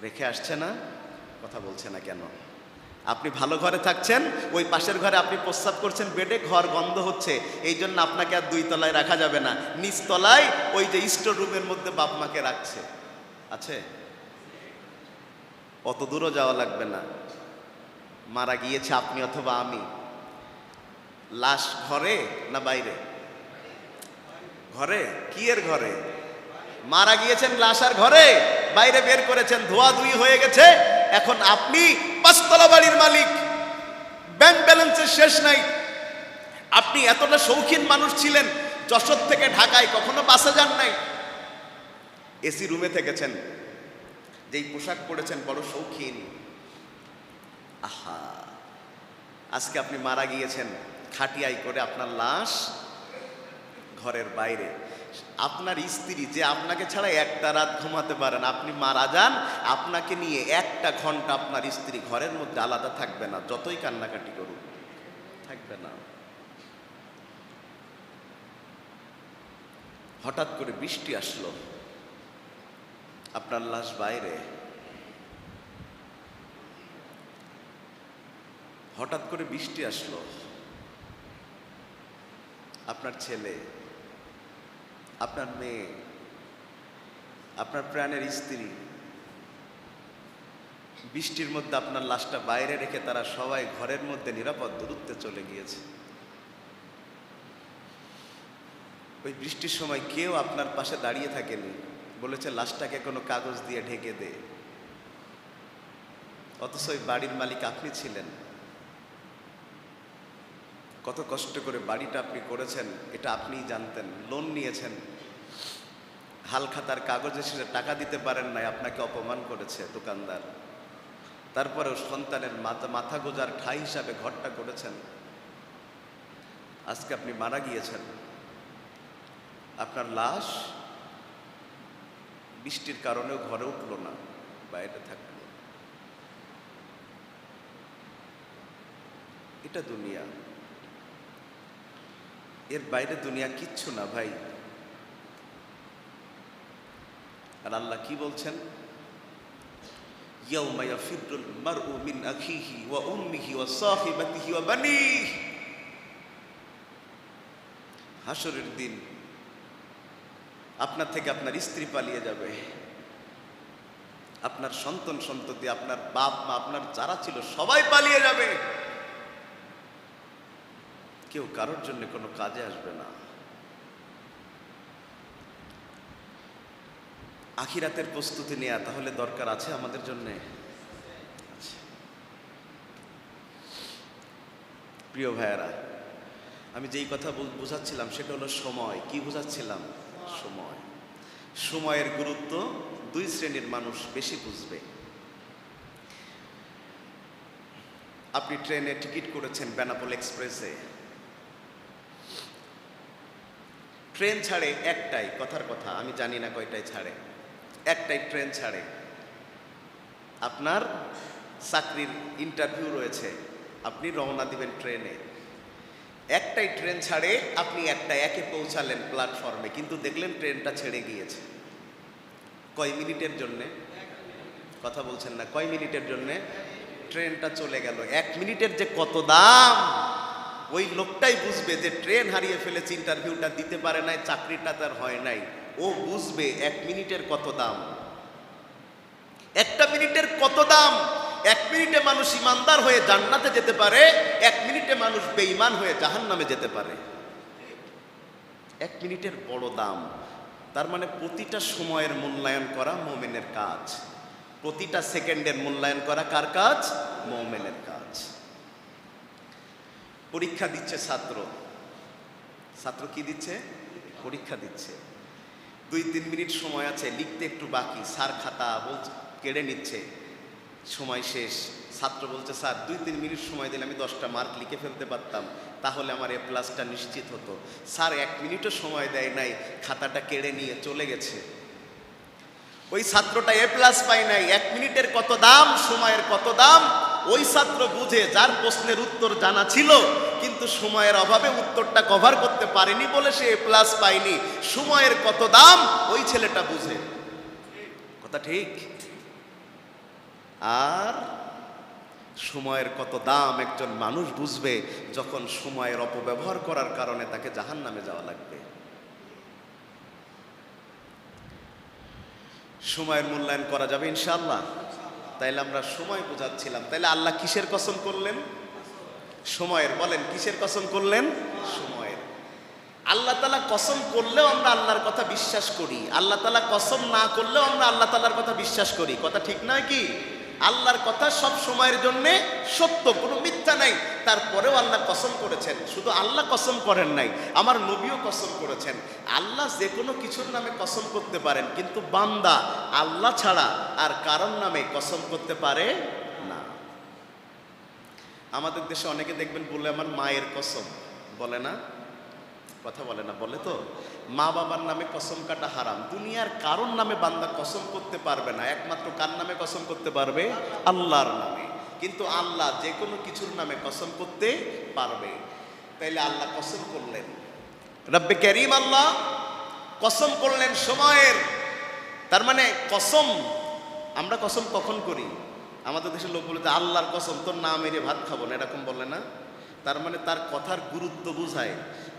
রেখে আসছে না? কথা বলছে না কেন? আপনি ভালো ঘরে থাকছেন, ওই পাশের ঘরে আপনি প্রস্রাব করছেন বেডে, ঘর গন্ধ হচ্ছে, এই জন্য আপনাকে আর 2 তলায় রাখা যাবে না, নিচ তলায় ওই যে স্টোর রুমের মধ্যে বাপ মাকে রাখছে। আছে? অত দূরও যাওয়া লাগবে না। মারা গিয়েছে আপনি অথবা আমি, লাশ ঘরে না বাইরে? ঘরে। কি এর ঘরে? মারা গিয়েছেন, লাশ আর ঘরে? বাইরে বের করেছেন, ধোয়াধুয়ি হয়ে গেছে। এখন আপনি 5 তলা বাড়ির মালিক, ব্যাংক ব্যালেন্সের শেষ নাই। আপনি এতটা শৌখিন মানুষ ছিলেন, যশোর থেকে ঢাকায় কখনো বাসে যান নাই, এসি রুমে থেকেছেন, যেই পোশাক পরেছেন বড় শৌখিন। আহা, আজকে আপনি মারা গিয়েছেন, খাটিয়াই করে আপনার লাশ ঘরের বাইরে। আপনার স্ত্রী যে আপনাকে ছাড়া একটা রাত ঘুমাতে পারেন, আপনি মারা যান, আপনাকে নিয়ে 1টা ঘন্টা আপনার স্ত্রী ঘরের মধ্যে আলাদা থাকবে না, যতই কান্নাকাটি করুন, থাকবে না। হঠাৎ করে বৃষ্টি আসলো, আপনার লাশ বাইরে। হঠাৎ করে বৃষ্টি আসলো, আপনার ছেলে, আপনার মেয়ে, আপনার প্রাণের স্ত্রী, বৃষ্টির মধ্যে আপনার লাশটা বাইরে রেখে তারা সবাই ঘরের মধ্যে নিরাপদ দূরত্বে চলে গিয়েছে। ওই বৃষ্টির সময় কেউ আপনার পাশে দাঁড়িয়ে থাকেনি, বলেছে লাশটাকে কোনো কাগজ দিয়ে ঢেকে দে। অথচ ওই বাড়ির মালিক আপনি ছিলেন। কত কষ্ট করে বাড়িটা আপনি করেছেন এটা আপনিই জানতেন। লোন নিয়েছেন, হালখাতার কাগজে সেটা টাকা দিতে পারেন নাই, আপনাকে অপমান করেছে দোকানদার। তারপরেও সন্তানের মাথা গোজার ঠাঁই হিসাবে ঘরটা করেছেন। আজকে আপনি মারা গিয়েছেন, আপনার লাশ বৃষ্টির কারণেও ঘরে উঠলো না, বাইরে থাকলো। এটা দুনিয়া, এর বাইরে দুনিয়া কিচ্ছু না ভাই। আর আল্লাহ কি বলছেন? ইয়াউমা ইয়াফিরুল মারউ মিন আখিহি ওয়া উম্মিহি ওয়া সাহিবাতিহি ওয়া বানিহি। হাসরের দিন আপনার থেকে আপনার স্ত্রী পালিয়ে যাবে, আপনার সন্তান সন্ততি, আপনার বাপ মা, আপনার যারা ছিল সবাই পালিয়ে যাবে। কেউ কারোর জন্য কোনো কাজে আসবে না। আখিরাতের প্রস্তুতি নেওয়া তাহলে দরকার আছে আমাদের জন্য। প্রিয় ভাইয়েরা, আমি যেই কথা বোঝাচ্ছিলাম সেটা হলো সময়। কি বোঝাচ্ছিলাম? সময়। সময়ের গুরুত্ব দুই শ্রেণীর মানুষ বেশি বুঝবে। আপনি ট্রেনে টিকিট করেছেন বেনাপোল এক্সপ্রেসে, ট্রেন ছাড়ে একটাই, কথার কথা আমি জানি না কয়টায় ছাড়ে, একটাই ট্রেন ছাড়ে। আপনার চাকরির ইন্টারভিউ রয়েছে, আপনি রওনা দিবেন ট্রেনে, একটাই ট্রেন ছাড়ে, আপনি একে পৌঁছালেন প্ল্যাটফর্মে, কিন্তু দেখলেন ট্রেনটা ছেড়ে গিয়েছে। কয় মিনিটের জন্যে? কথা বলছেন না। কয় মিনিটের জন্যে ট্রেনটা চলে গেল? 1 মিনিটের যে কত দাম ওই লোকটাই বুঝবে যে ট্রেন হারিয়ে ফেলেছে, ইন্টারভিউটা দিতে পারে নাই, চাকরিটা তার হয় নাই। ও বুঝবে 1 মিনিটের কত দাম, 1 মিনিটের কত দাম। 1 মিনিটে মানুষ ইমানদার হয়ে জান্নাতে যেতে পারে, 1 মিনিটে মানুষ বেঈমান হয়ে জাহান্নামে যেতে পারে। 1 মিনিটের বড় দাম। তার মানে প্রতিটা সময়ের মূল্যায়ন করা মুমিনের কাজ, প্রতিটা সেকেন্ডের মূল্যায়ন করা কার কাজ? মুমিনের কাজ। পরীক্ষা দিচ্ছে ছাত্র, ছাত্র কি দিচ্ছে? পরীক্ষা দিচ্ছে। 2-3 মিনিট সময় আছে, লিখতে একটু বাকি, স্যার খাতা বলছে কেড়ে নিচ্ছে, সময় শেষ। ছাত্র বলছে স্যার 2-3 মিনিট সময় দিলে আমি 10টা মার্ক লিখে ফেলতে পারতাম, তাহলে আমার এ প্লাসটা নিশ্চিত হতো। স্যার 1 মিনিটও সময় দেয় নাই, খাতাটা কেড়ে নিয়ে চলে গেছে। ওই ছাত্রটা এ প্লাস পায় নাই। 1 মিনিটের কত দাম, সময়ের কত দাম ওই ছাত্র বুঝে, যার প্রশ্নের উত্তর জানা ছিল কিন্তু সময়ের অভাবে উত্তরটা কভার করতে পারেনি বলে সে এ প্লাস পায়নি। সময়ের কত দাম ওই ছেলেটা বুঝে। কথা ঠিক? আর সময়ের কত দাম একজন মানুষ বুঝবে যখন সময়ের অপব্যবহার করার কারণে তাকে জাহান্নামে যাওয়া লাগবে। সময়ের মূল্যায়ন করা যাবে ইনশাআল্লাহ। তাইলে আমরা সময় বোঝাচ্ছিলাম, তাইলে আল্লাহ কিসের কসম করলেন? সময়ের। বলেন কিসের কসম করলেন? সময়ের। আল্লাহ তাআলা কসম করলেও আমরা আল্লাহর কথা বিশ্বাস করি, আল্লাহ তাআলা কসম না করলেও আমরা আল্লাহ তাআলার কথা বিশ্বাস করি। কথা ঠিক নয় কি? আল্লাহর কথা সব সময়ের জন্য সত্য, কোনো মিথ্যা নাই। তারপরেও আল্লাহ কসম করেছেন। শুধু আল্লাহ কসম করেন নাই, আমার নবীও কসম করেছেন। আল্লাহ যে কোনো কিছুর নামে কসম করতে পারেন, কিন্তু বান্দা আল্লাহ ছাড়া আর কারোর নামে কসম করতে পারে না। আমাদের দেশে অনেকে দেখবেন বলে আমার মায়ের কসম, বলে না? কথা বলে না? বলে তো। মা বাবার নামে কসম কাটা হারাম। দুনিয়ার কারোর নামে বান্দা কসম করতে পারবে না, একমাত্র কার নামে কসম করতে পারবে? আল্লাহর নামে। কিন্তু আল্লাহ যে কোনো কিছুর নামে কসম করতে পারবে। তাইলে আল্লাহ কসম করলেন, রব্বে কারীম আল্লাহ কসম করলেন সময়ের। তার মানে কসম, আমরা কসম কখন করি? আমাদের দেশের লোক বলে যে আল্লাহর কসম তোর না মেরে ভাত খাবো না, এরকম বলে না? তার মানে তার কথার গুরুত্ব বোঝায়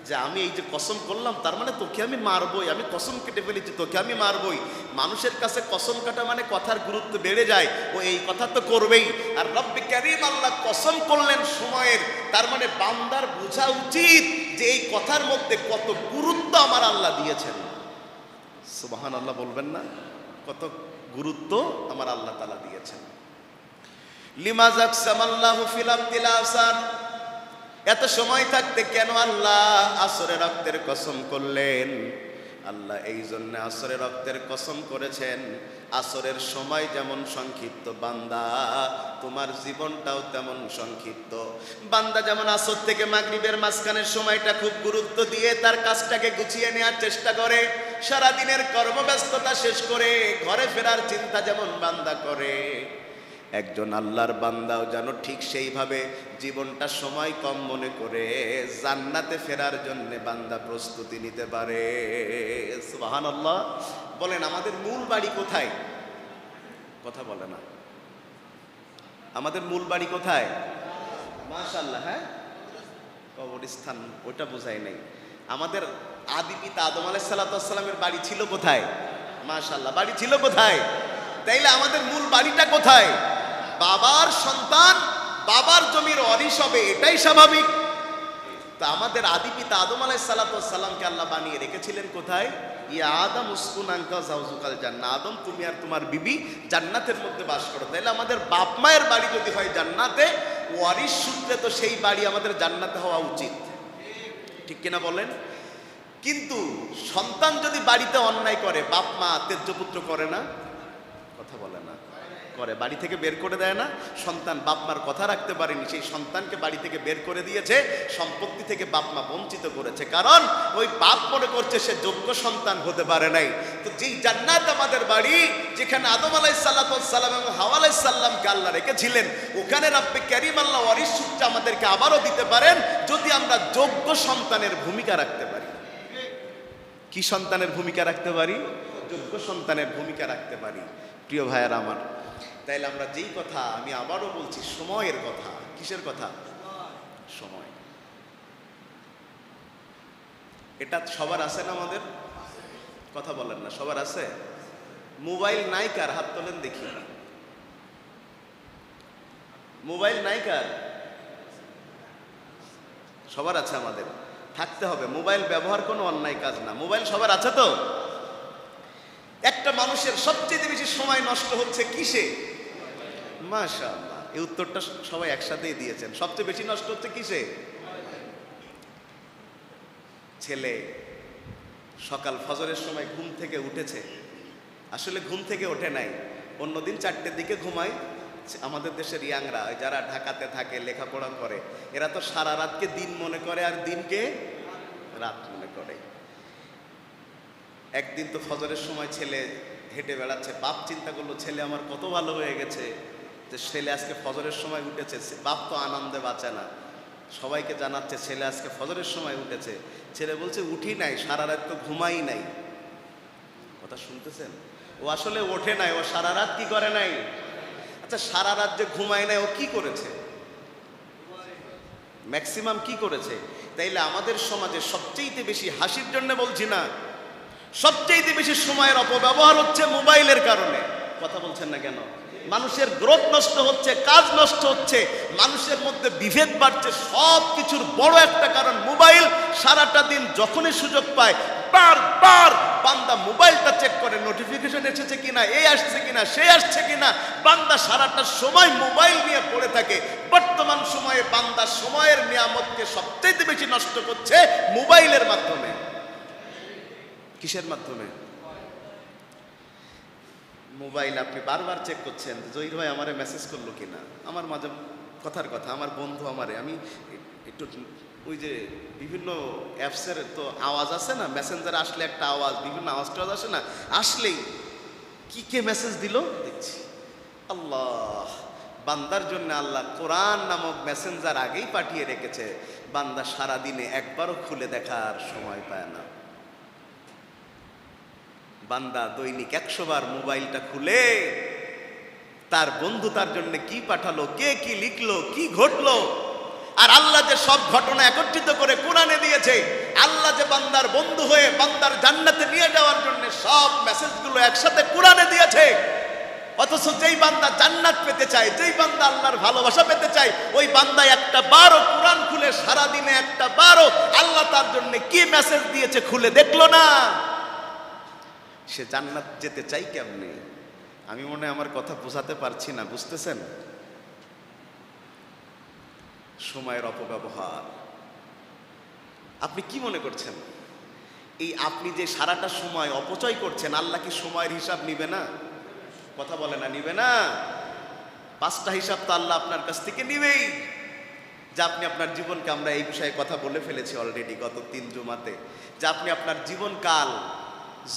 যে আমি এই যে কসম করলাম, তার মানে তোকে আমি মারবই, আমি কসম কেটে ফেলেছি, তোকে আমি মারবই। মানুষের কাছে কসম কাটা মানে কথার গুরুত্ব বেড়ে যায়, ও এই কথা তো করবেই। আর রব্বে কারীম আল্লাহ কসম করলেন সময়ের, তার মানে বান্দার বোঝা উচিত যে এই কথার মধ্যে কত গুরুত্ব আমার আল্লাহ দিয়েছেন। সুবহানাল্লাহ বলবেন না? কত গুরুত্ব আমার আল্লাহ তাআলা দিয়েছেন। লিমা যাকসামাল্লাহু ফিল আবদিল আসার, এত সময় থাকতে কেন আল্লাহ আসরের রক্তের কসম করলেন? আল্লাহ এই জন্য আসরের রক্তের কসম করেছেন, আসরের সময় যেমন সংক্ষিপ্ত বান্দা তোমার জীবনটাও তেমন সংক্ষিপ্ত। বান্দা যেমন আসর থেকে মাগরিবের মাঝখানের সময়টা খুব গুরুত্ব দিয়ে তার কাজটাকে গুছিয়ে নেওয়ার চেষ্টা করে, সারাদিনের কর্মব্যস্ততা শেষ করে ঘরে ফেরার চিন্তা যেমন বান্দা করে, একজন আল্লাহর বান্দাও যেন ঠিক সেইভাবে জীবনটা সময় কম মনে করে জান্নাতে ফেরার জন্য বান্দা প্রস্তুতি নিতে পারে। সুবহানাল্লাহ। বলেন আমাদের মূল বাড়ি কোথায়? কথা বলে না। আমাদের মূল বাড়ি কোথায়? মাশাআল্লাহ, হ্যাঁ, কবরস্থান ওটা বোঝাই নাই। আমাদের আদি পিতা আদম আলাইহিস সালামের বাড়ি ছিল কোথায়? মাশাআল্লাহ, বাড়ি ছিল কোথায়? তাইলে আমাদের মূল বাড়িটা কোথায়? বাবার সন্তান বাবার জমির ওয়ারিশ হবে, এটাই স্বাভাবিক। তা আমাদের আদি পিতা আদম আলাইহিস সালামকে আল্লাহ বানিয়ে রেখেছিলেন কোথায়? ইয়া আদম উসকুন আনতা যাওজুকাল জান্নাহ, আদম তুমি আর তোমার বিবি জান্নাতের মধ্যে বাস করো। তাইলে আমাদের বাপ মায়ের বাড়ি যদি হয় জান্নাতে, ওয়ারিশ সূত্রে তো সেই বাড়ি আমাদের জান্নাতে হওয়া উচিত, ঠিক কিনা বলেন? কিন্তু সন্তান যদি বাড়িতে অন্যায় করে, বাপ মা তেজ্যপুত্র করে না? কথা বলে না? করে, বাড়ি থেকে বের করে দেয় না? সন্তান বাপ মার কথা রাখতে পারেনি, সেই সন্তানকে বাড়ি থেকে বের করে দিয়েছে, সম্পত্তি থেকে বাপ মা বঞ্চিত করেছে, কারণ ওই বাপ মনে করছে সে যোগ্য সন্তান হতে পারে নাই। তো যেই জান্নাত আমাদের বাড়ি, যেখানে আদম আলাইহিস সালাম এবং হাওয়া আলাইহিস সালামকে আল্লাহ রেখেছিলেন, ওখানে রব্বে কারীম আল্লাহ ওয়ারিশ সূত্রে আমাদেরকে আবারও দিতে পারেন, যদি আমরা যোগ্য সন্তানের ভূমিকা রাখতে পারি। কি সন্তানের ভূমিকা রাখতে পারি? যোগ্য সন্তানের ভূমিকা রাখতে পারি। প্রিয় ভাইয়েরা আমার, তাইলে আমরা যেই কথা, আমি আবারও বলছি, সময়ের কথা। কিসের কথা? সময়। এটা সবার আছে না? আমাদের কথা বলেন না, সবার আছে? মোবাইল নাই কার? হাত তোলেন দেখি। মোবাইল নাই কার? সবার আছে। আমাদের থাকতে হবে। মোবাইল ব্যবহার কোনো অন্যায় কাজ না। মোবাইল সবার আছে তো? একটা মানুষের সবচেয়ে বেশি সময় নষ্ট হচ্ছে কিসে? মাশাআল্লাহ, এই উত্তরটা সবাই একসাথেই দিয়েছেন। সবচেয়ে বেশি নষ্ট হচ্ছে কিসে? ছেলে সকাল ফজরের সময় ঘুম থেকে উঠেছে, আসলে ঘুম থেকে ওঠে নাই, অন্যদিন 4টের দিকে ঘুমায়। আমাদের দেশের ইয়াংরা, যারা ঢাকাতে থাকে, লেখাপড়া করে, এরা তো সারা রাতকে দিন মনে করে আর দিনকে রাত মনে করে। একদিন তো ফজরের সময় ছেলে হেঁটে বেড়াচ্ছে, বাপ চিন্তা করলো ছেলে আমার কত ভালো হয়ে গেছে যে ছেলে আজকে ফজরের সময় উঠেছে। বাপ তো আনন্দে বাঁচে না, সবাইকে জানাচ্ছে ছেলে আজকে ফজরের সময় উঠেছে। ছেলে বলছে উঠি নাই, সারা রাত তো ঘুমাই নাই। কথা শুনতেছেন? ও আসলে ওঠে নাই, ও সারা রাত কি করে নাই? আচ্ছা, সারা রাত যে ঘুমায় নাই, ও কি করেছে? ম্যাক্সিমাম কি করেছে? তাইলে আমাদের সমাজে সবচেয়ে বেশি, হাসির জন্য বলছি না, সবচেয়ে বেশি সময়ের অপব্যবহার হচ্ছে মোবাইলের কারণে। কথা বলছেন না কেন? মানুষের গ্রোথ নষ্ট হচ্ছে, কাজ নষ্ট হচ্ছে, মানুষের মধ্যে বিভেদ বাড়ছে। সব কিছুর বড় একটা কারণ মোবাইল। সারাটা দিন যখনই সুযোগ পায় বারবার বান্দা মোবাইলটা চেক করে, নোটিফিকেশন এসেছে কিনা, এই আসছে কিনা, সে আসছে কিনা। বান্দা সারাটা সময় মোবাইল নিয়ে পড়ে থাকে। বর্তমান সময়ে বান্দা সময়ের নিয়ামতকে সবচেয়ে বেশি নষ্ট করছে মোবাইলের মাধ্যমে। কিসের মাধ্যমে? মোবাইল আপনি বারবার চেক করছেন, জহির ভাই আমারে মেসেজ করলো কিনা। আমার মাঝে কথার কথা, আমার বন্ধু আমারে, আমি একটু ওই যে বিভিন্ন অ্যাপসের তো আওয়াজ আছে না, মেসেঞ্জার আসলে একটা আওয়াজ, বিভিন্ন আওয়াজ টাওয়াজ আসে না, আসলেই কি কে মেসেজ দিল দেখছি। আল্লাহ, বান্দার জন্য আল্লাহ কোরআন নামক মেসেঞ্জার আগেই পাঠিয়ে রেখেছে, বান্দা সারাদিনে একবারও খুলে দেখার সময় পায় না। বান্দা দৈনিক 100 বার মোবাইলটা খুলে তার বন্ধু তার জন্য কি পাঠালো, কে কি লিখলো, কি ঘটলো। আর আল্লাহ যে সব ঘটনা একত্রিত করে কোরআনে দিয়েছে, আল্লাহ যে বান্দার বন্ধু হয়ে বান্দার জান্নাতে নিয়ে যাওয়ার জন্য সব মেসেজগুলো একসাথে কোরআনে দিয়েছে। অথচ যেই বান্দা জান্নাত পেতে চায়, যেই বান্দা আল্লাহর ভালোবাসা পেতে চায়, ওই বান্দা একটা বারও কোরআন খুলে, সারাদিনে একটা বারও আল্লাহ তার জন্য কি মেসেজ দিয়েছে খুলে দেখলো না। সে জান্নাত যেতে চাই কেমনে? আমি মনে হয় আমার কথা বোঝাতে পারছি না, বুঝতেছেন? সময়ের অপব্যবহার। আপনি কি মনে করছেন এই আপনি যে সারাটা সময় অপচয় করছেন, আল্লাহ কি সময়ের হিসাব নিবে না? কথা বলে না, নিবে না? 5টা হিসাব তো আল্লাহ আপনার কাছ থেকে নিবেই। যে আপনি আপনার জীবনকে, আমরা এই বিষয়ে কথা বলে ফেলেছি অলরেডি গত 3 জুমাতে, যে আপনি আপনার জীবনকাল,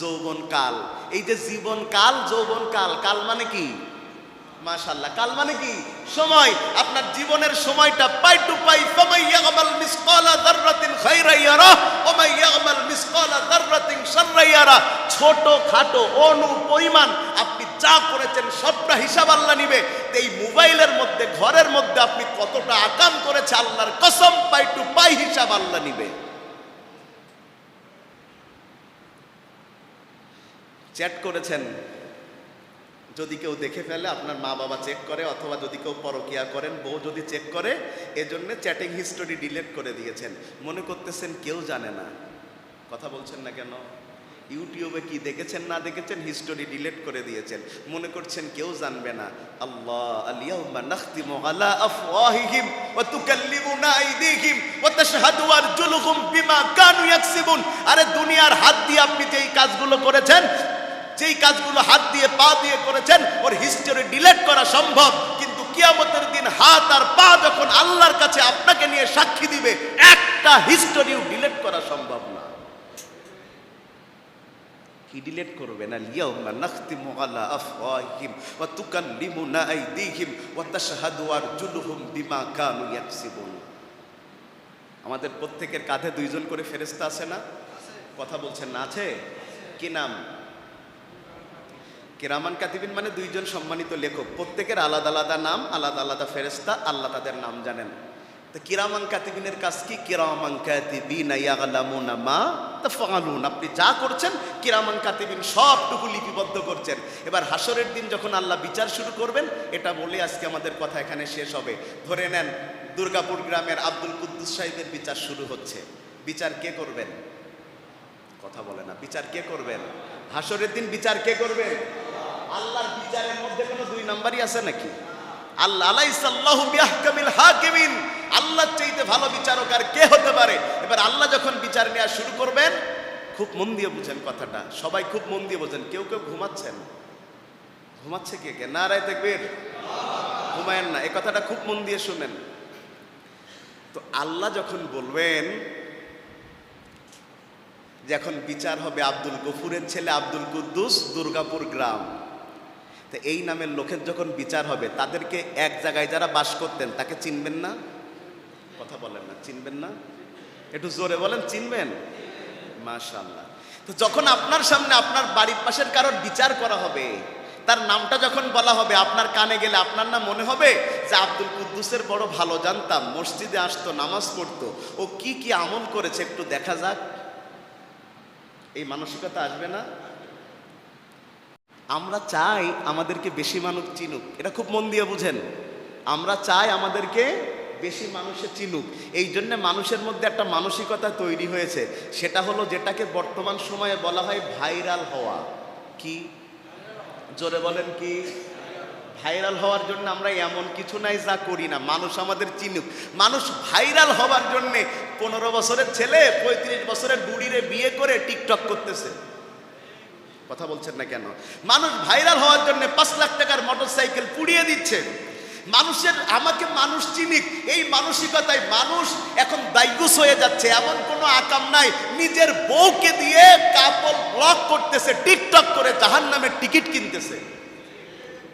যৌবনকাল, এই যে জীবনকাল, যৌবনকাল, কাল মানে কি? মাশাআল্লাহ, কাল মানে কি? সময়। আপনার জীবনের সময়টা পাই টু পাই, ফামাই ইয়ামাল মিসকালা যাররাতিন খায়রান ইয়ারা ওয়া মান ইয়ামাল মিসকালা যাররাতিন শাররান ইয়ারা। ছোট খাটো অনু পরিমাণ আপনি যা করেছেন সবটা হিসাব আল্লাহ নিবে। এই মোবাইলের মধ্যে, ঘরের মধ্যে আপনি কতটা আকাম করেছে আল্লাহর কসম পাই টু পাই হিসাব আল্লাহ নিবে। চ্যাট করেছেন, যদি কেউ দেখে ফেলে, আপনার মা বাবা চেক করে, অথবা যদি কেউ পরকিয়া করেন, বউ যদি চেক করে, এজন্য চ্যাটিং হিস্টোরি ডিলিট করে দিয়েছেন। মনে করতেছেন কেউ জানে না। কথা বলছেন না কেন? ইউটিউবে কি দেখেছেন না দেখেছেন, হিস্টোরি ডিলিট করে দিয়েছেন, মনে করছেন কেউ জানবে না। আল্লাহ আল-ইয়াউমা নাখতিমু আলা আফওয়াহিহিম ওয়া তুকাল্লিমুনা আইদিহিম ওয়া তাশহাদু আরজুলুহুম বিমা কানু ইয়াকসিবুন। আরে দুনিয়ার হাত দিয়ে আপনি যেই কাজগুলো করেছেন, যেই কাজগুলো হাত দিয়ে পা দিয়ে করেছেন, ওর হিস্টোরি ডিলিট করা সম্ভব, কিন্তু কিয়ামতের দিন হাত আর পা যখন আল্লাহর কাছে আপনাকে নিয়ে সাক্ষী দিবে, একটা হিস্টোরিও ডিলিট করা সম্ভব না। কি ডিলিট করবেন? আল-ইয়াউমা নাখতিমু আলা আফওয়াহিহিম ওয়া তুকাল্লিমুনা আইদিহিম ওয়া তাশহাদু আরজুলুহুম বিমা কানু ইয়াকসিবুন। আমাদের প্রত্যেকের কাঁধে দুইজন করে ফেরেশতা আছে না? কথা বলছেন না? আছে। কি নাম? কিরামান কাতিবিন, মানে দুইজন সম্মানিত লেখক, প্রত্যেকের আলাদা আলাদা নাম, আলাদা আলাদা ফেরেশতা, আল্লাহ তাদের নাম জানেন। তো কিরামান কাতিবিনের কাজ কি? কিরামান কাতিবিনা ইয়াগলামুনা মা তাফআলুন। আপনি যা করছেন কিরামান কাতিবিন সবটুকু লিপিবদ্ধ করছেন। এবার হাসরের দিন যখন আল্লাহ বিচার শুরু করবেন, এটা বলে আজকে আমাদের কথা এখানে শেষ হবে। ধরে নেন দুর্গাপুর গ্রামের আব্দুল কুদ্দুস সাহেবের বিচার শুরু হচ্ছে। বিচার কে করবেন? কথা বলে না। বিচার কে করবেন? হাসরের দিন বিচার কে করবে? আল্লাহর বিচারের মধ্যে কোনো দুই নাম্বারই আছে নাকি? আল্লাহ আলাইসাল্লাহু বিআহকামিল হাকিমিন, আল্লাহর চাইতে ভালো বিচারক আর কে হতে পারে? এবার আল্লাহ যখন বিচার নেওয়া শুরু করবেন, খুব মন দিয়ে বুঝেন কথাটা, সবাই খুব মন দিয়ে বোঝেন। কেউ কেউ ঘুমাচ্ছেন। ঘুমাচ্ছে কে কে? নারায়ে তাকবীর। ঘুমায়েন না, এই কথাটা খুব মন দিয়ে শুনেন। তো আল্লাহ যখন বলবেন যে এখন বিচার হবে আব্দুল গফুরের ছেলে আব্দুল কুদ্দুস, দুর্গাপুর গ্রাম, তো এই নামের লোকের যখন বিচার হবে, তাদেরকে এক জায়গায় যারা বাস করতেন তাকে চিনবেন না? কথা বলেন না, চিনবেন না? একটু জোরে বলেন, চিনবেন? মাশাআল্লাহ। তো যখন আপনার সামনে আপনার বাড়ির পাশের কারোর বিচার করা হবে, তার নামটা যখন বলা হবে, আপনার কানে গেলে আপনার না মনে হবে যে আব্দুল কুদ্দুসের বড় ভালো জানতাম, মসজিদে আসতো, নামাজ পড়তো, ও কি কি আমল করেছে একটু দেখা যাক। এই মানসিকতা আসবে না? আমরা চাই আমাদেরকে বেশি মানুষ চিনুক, এটা খুব মন দিয়ে বুঝেন। আমরা চাই আমাদেরকে বেশি মানুষে চিনুক। এই জন্য মানুষের মধ্যে একটা মানসিকতা তৈরি হয়েছে, সেটা হলো যেটাকে বর্তমান সময়ে বলা হয় ভাইরাল হওয়া। কি? জোরে বলেন কি? ভাইরাল হওয়ার জন্য আমরা এমন কিছু নাই যা করি না, মানুষ আমাদের চিনুক। মানুষ ভাইরাল হওয়ার জন্যে 15 বছরের ছেলে 35 বছরের বুড়িরে বিয়ে করে টিকটক করতেছে। কথা বলছেন না কেন? মানুষ ভাইরাল হওয়ার জন্য 5 লাখ টাকার মোটরসাইকেল পুড়িয়ে দিচ্ছে। মানুষের আমাকে মানুষ চিনিক, এই মানসিকতায় মানুষ এখন দায়গুস হয়ে যাচ্ছে। এমন কোনো আকাম নাই, নিজের বউকে দিয়ে কাপল ব্লক করতেছে, টিকটক করে জাহান্নামের টিকিট কিনতেছে।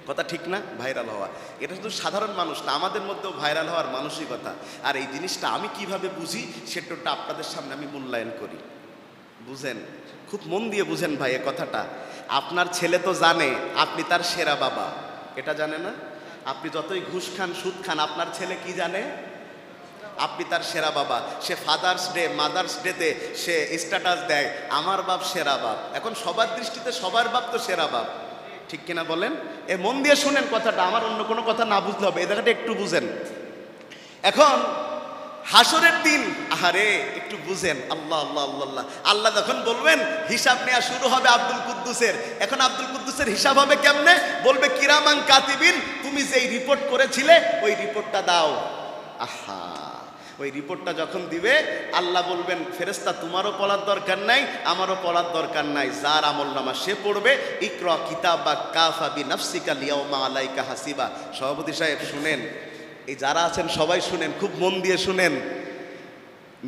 কথা ঠিক না? ভাইরাল হওয়া, এটা শুধু সাধারণ মানুষ না, আমাদের মধ্যেও ভাইরাল হওয়ার মানসিকতা। আর এই জিনিসটা আমি কিভাবে বুঝি সেটা আপনাদের সামনে আমি মূল্যায়ন করি। বুঝেন, খুব মন দিয়ে বুঝেন ভাই এ কথাটা। আপনার ছেলে তো জানে আপনি তার সেরা বাবা, এটা জানে না? আপনি যতই ঘুষ খান, সুদ খান, আপনার ছেলে কি জানে? আপনি তার সেরা বাবা। সে ফাদার্স ডে, মাদার্স ডেতে সে স্ট্যাটাস দেয় আমার বাপ সেরা বাপ। এখন সবার দৃষ্টিতে সবার বাপ তো সেরা বাপ, ঠিক কিনা বলেন? এ মন দিয়ে শুনেন কথাটা, আমার অন্য কোনো কথা না বুঝলে হবে, এই জায়গাটা একটু বুঝেন। এখন হাসরের দিন, আহারে একটু বুঝেন, আল্লাহ আল্লাহ আল্লাহ, আল্লাহ যখন বলবেন হিসাব নেওয়া শুরু হবে আব্দুল কুদ্দুসের। এখন আব্দুল কুদ্দুসের হিসাব হবে কেমনে? বলবে কিরামান কাতিবিন, তুমি যেই রিপোর্ট করেছিলে ওই রিপোর্টটা দাও। আহা, ওই রিপোর্টটা যখন দিবে আল্লাহ বলবেন ফেরেশতা তোমারও পড়ার দরকার নাই, আমারও পড়ার দরকার নাই, যার আমলনামা সে পড়বে। ইকরা কিতাবা কাফা বিনাফসিকা লিয়াউমা আলাইকা হাসিবা। সভাপতি সাহেব শুনেন, এই যারা আছেন সবাই শুনেন, খুব মন দিয়ে শুনেন।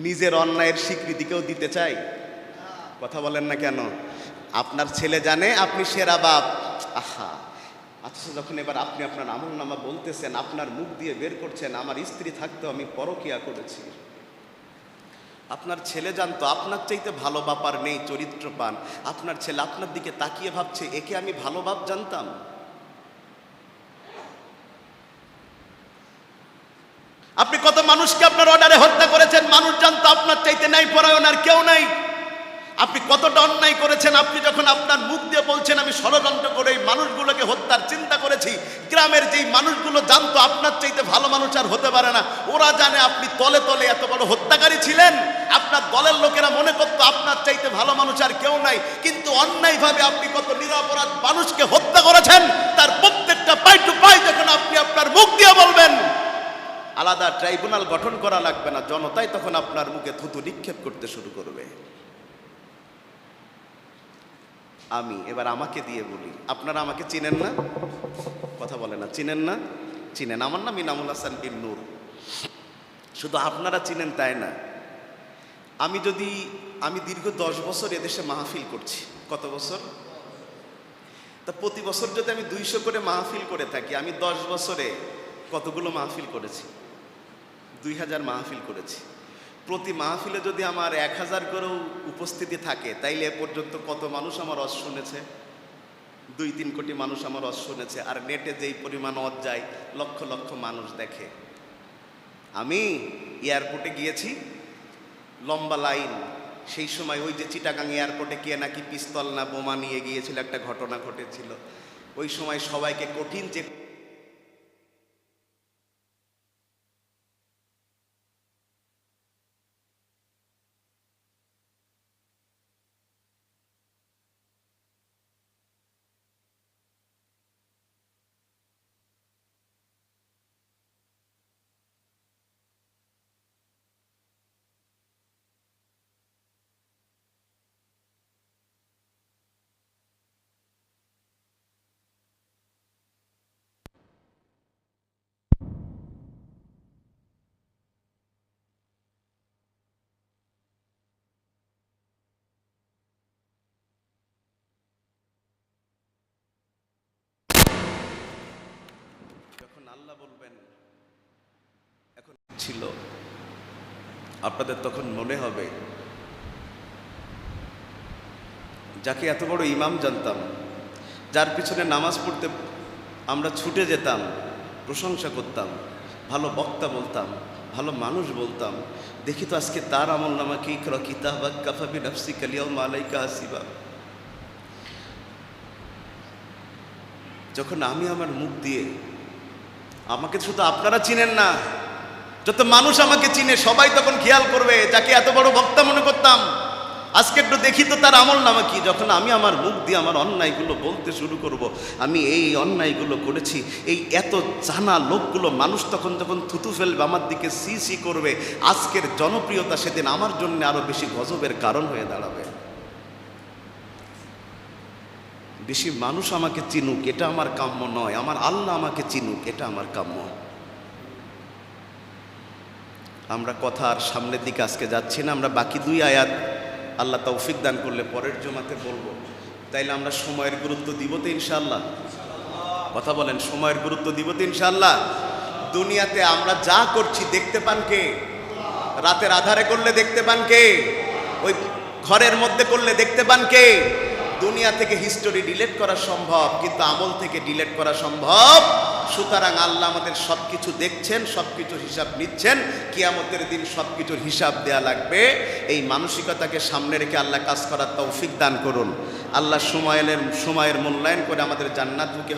নিজের অন্যায়ের স্বীকৃতি কেউ দিতে চাই? কথা বলেন না কেন? আপনার ছেলে জানে আপনি সেরা বাপ, আহা, আচ্ছা যখন এবার আপনি আপনার আমলনামা বলতেছেন, আপনার মুখ দিয়ে বের করছেন আমার স্ত্রী থাকতেও আমি পরকিয়া করেছি, আপনার ছেলে জানতো আপনার চাইতে ভালো বাপ আর নেই, চরিত্রবান। আপনার ছেলে আপনার দিকে তাকিয়ে ভাবছে, একে আমি ভালো বাপ জানতাম। আপনি কত মানুষকে আপনার অর্ডারে হত্যা করেছেন, মানুষ জানতো আপনার চাইতে নাই পরায়ণ আর কেউ নাই। আপনি কতটা অন্যায় করেছেন, আপনি যখন আপনার মুখ দিয়ে বলছেন আমি ষড়যন্ত্র করে এই মানুষগুলোকে হত্যার চিন্তা করেছি, গ্রামের যেই মানুষগুলো জানতো আপনার চাইতে ভালো মানুষ আর হতে পারে না, ওরা জানে আপনি তলে তলে এত বড় হত্যাকারী ছিলেন। আপনার দলের লোকেরা মনে করতো আপনার চাইতে ভালো মানুষ আর কেউ নাই, কিন্তু অন্যায়ভাবে আপনি কত নিরপরাধ মানুষকে হত্যা করেছেন, তার প্রত্যেকটা পাই টু পাই যখন আপনি আপনার মুখ দিয়ে বলবেন, আলাদা ট্রাইব্যুনাল গঠন করা লাগবে না, জনতাই তখন আপনার মুখে থুতু নিক্ষেপ করতে শুরু করবে। আমি এবার আমাকে দিয়ে বলি, আপনারা আমাকে চিনেন না? কথা বলে না, চিনেন না? চিনেন। আমার নাম ইনামুল হাসান বিন নূর। শুধু আপনারা চিনেন তাই না, আমি দীর্ঘ 10 বছর এদেশে মাহফিল করছি। কত বছর? তা প্রতি বছর যদি আমি 200 করে মাহফিল করে থাকি, আমি 10 বছরে কতগুলো মাহফিল করেছি? 2000 মাহফিল করেছি। প্রতি মাহফিলে যদি আমার 1000 করেও উপস্থিতি থাকে, তাইলে এ পর্যন্ত কত মানুষ আমার ওয়াজ শুনেছে? 2-3 কোটি মানুষ আমার ওয়াজ শুনেছে। আর নেটে যেই পরিমাণ ওয়াজ যায়, লক্ষ লক্ষ মানুষ দেখে। আমি এয়ারপোর্টে গিয়েছি, লম্বা লাইন। সেই সময় ওই যে চিটাগাং এয়ারপোর্টে কে নাকি পিস্তল না বোমা নিয়ে গিয়েছিল, একটা ঘটনা ঘটেছিল। ওই সময় সবাইকে কঠিন যে যখন আল্লাহ বলবেন এখন ছিল, আপনাদের তখন মনে হবে যাকে এত বড় ইমাম জানতাম, যার পিছনে নামাজ পড়তে আমরা ছুটে যেতাম, প্রশংসা করতাম, ভালো বক্তা বলতাম, ভালো মানুষ বলতাম, দেখি তো আজকে তার আমল নামা কি কিতাবাক কাফা বিনাফসিকা আল-ইয়াওমা আলাইকা হাসিবা। যখন আমি আমার মুখ দিয়ে, আমাকে শুধু আপনারা চিনেন না, যত মানুষ আমাকে চিনে সবাই তখন খেয়াল করবে, যাকে এত বড় বক্তা মনে করতাম, আজকে একটু দেখি তো তার আমল নামা কি। যখন আমি আমার মুখ দিয়ে আমার অন্যায়গুলো বলতে শুরু করব, আমি এই অন্যায়গুলো করেছি, এই এত জানা লোকগুলো মানুষ তখন থুতু ফেলবে, আমার দিকে সি সি করবে, আজকের জনপ্রিয়তা সেদিন আমার জন্য আরো বেশি গজবের কারণ হয়ে দাঁড়াবে। বেশি মানুষ আমাকে চিনুক এটা আমার কাম্য নয়, আমার আল্লাহ আমাকে চিনুক এটা আমার কাম্য। আমরা কথা আর সামনের দিকে আজকে যাচ্ছি না, আমরা বাকি 2 আয়াত আল্লাহ তৌফিক দান করলে পরের জমাতে বলবো। তাইলে আমরা সময়ের গুরুত্ব দিব তো ইনশাআল্লাহ? কথা বলেন, সময়ের গুরুত্ব দিব তো ইনশাআল্লাহ? দুনিয়াতে আমরা যা করছি দেখতে পান কে? রাতের আধারে করলে দেখতে পান কে? ওই ঘরের মধ্যে করলে দেখতে পান কে? দুনিয়া থেকে হিস্টোরি ডিলিট করা সম্ভব, কিন্তু আমল থেকে ডিলিট করা সম্ভব। সুতরাং আল্লাহ আমাদের সবকিছু দেখছেন, সবকিছুর হিসাব নিচ্ছেন, কিয়ামতের দিন সবকিছুর হিসাব দেয়া লাগবে। এই মানসিকতাকে সামনে রেখে আল্লাহ কাজ করার তৌফিক দান করুন। আল্লাহ সময়ের মূল্যায়ন করে আমাদের জান্নাত মুখে